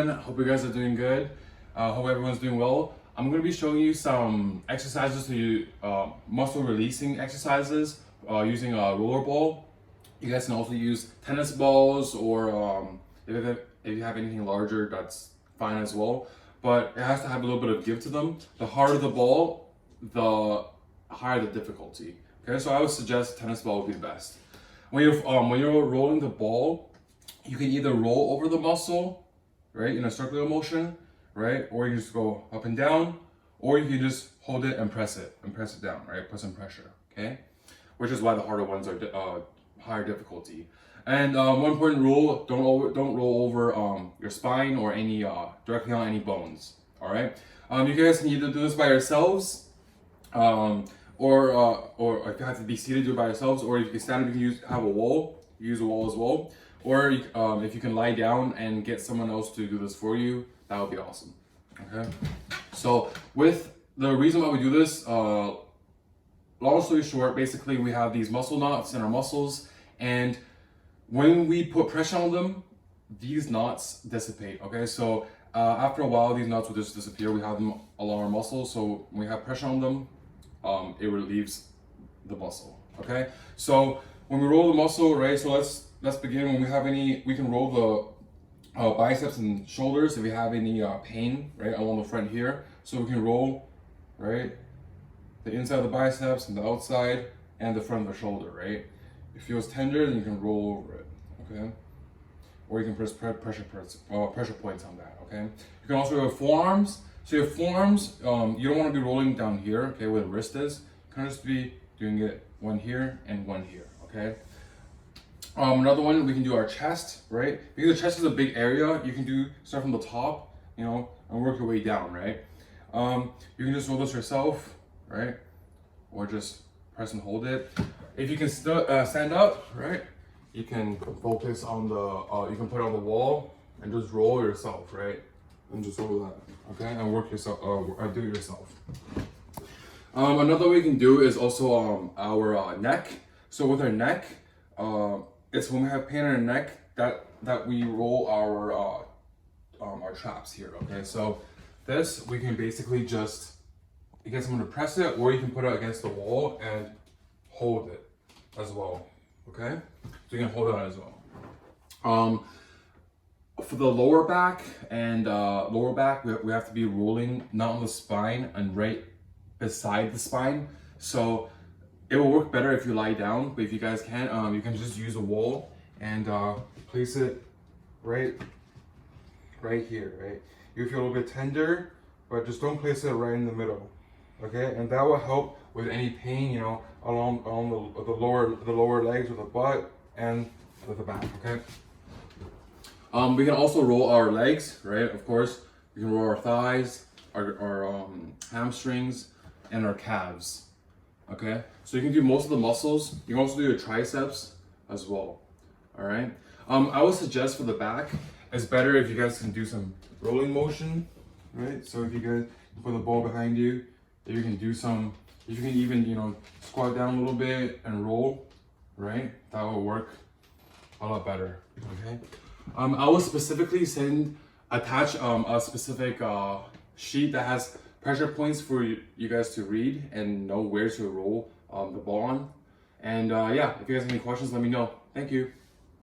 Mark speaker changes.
Speaker 1: everyone. Hope you guys are doing good. Hope everyone's doing well. I'm going to be showing you some exercises to muscle releasing exercises using a roller ball. You guys can also use tennis balls, or if you have anything larger, that's fine as well. But it has to have a little bit of give to them. The harder the ball, the higher the difficulty. Okay, so I would suggest tennis ball would be the best. When you're rolling the ball, you can either roll over the muscle, right, in a circular motion, right, or you just go up and down, or you can just hold it and press it down, right, put some pressure, okay, which is why the harder ones are higher difficulty. And one important rule: don't roll over your spine or any directly on any bones. All right. You guys can either do this by yourselves, or if you have to be seated, do it by yourselves, or if you can stand up, you can have a wall. Use a wall as well. Or if you can lie down and get someone else to do this for you, that would be awesome. Okay. So with the reason why we do this, long story short, basically we have these muscle knots in our muscles, and when we put pressure on them, these knots dissipate. Okay. So after a while, these knots will just disappear. We have them along our muscles, so when we have pressure on them, it relieves the muscle. Okay. So when we roll the muscle, right? So let's begin. When we have any, we can roll the biceps and shoulders if we have any pain, right, along the front here. So we can roll, right, the inside of the biceps and the outside and the front of the shoulder, right. If it feels tender, then you can roll over it, okay. Or you can press pressure points on that, okay. You can also have forearms. So your forearms, you don't want to be rolling down here, okay, where the wrist is. You can just be doing it one here and one here, okay. Another one, we can do our chest, right? Because the chest is a big area, you can start from the top, you know, and work your way down, right? You can just roll this yourself, right? Or just press and hold it. If you can stand up, right? You can focus on you can put it on the wall and just roll yourself, right? And just roll that, okay? And work yourself, do it yourself. Another way we can do is also our neck. So with our neck, it's when we have pain in our neck that we roll our traps here, okay? So this, we can basically just get someone to press it, or you can put it against the wall and hold it as well, okay? So you can hold it on as well. For the lower back and we have to be rolling not on the spine and right beside the spine. So it will work better if you lie down, but if you guys can't, you can just use a wall and place it right here, right? You feel a little bit tender, but just don't place it right in the middle, okay? And that will help with any pain, you know, along the lower legs, with the butt and with the back, okay? We can also roll our legs, right? Of course, we can roll our thighs, our hamstrings, and our calves. Okay, so you can do most of the muscles. You can also do your triceps as well. All right. I would suggest for the back, it's better if you guys can do some rolling motion, right? So if you guys put the ball behind you, if you can do some, if you can even, you know, squat down a little bit and roll, right? That will work a lot better. Okay. I will specifically attach a specific sheet that has pressure points for you guys to read and know where to roll the ball on. And yeah, if you guys have any questions, let me know. Thank you.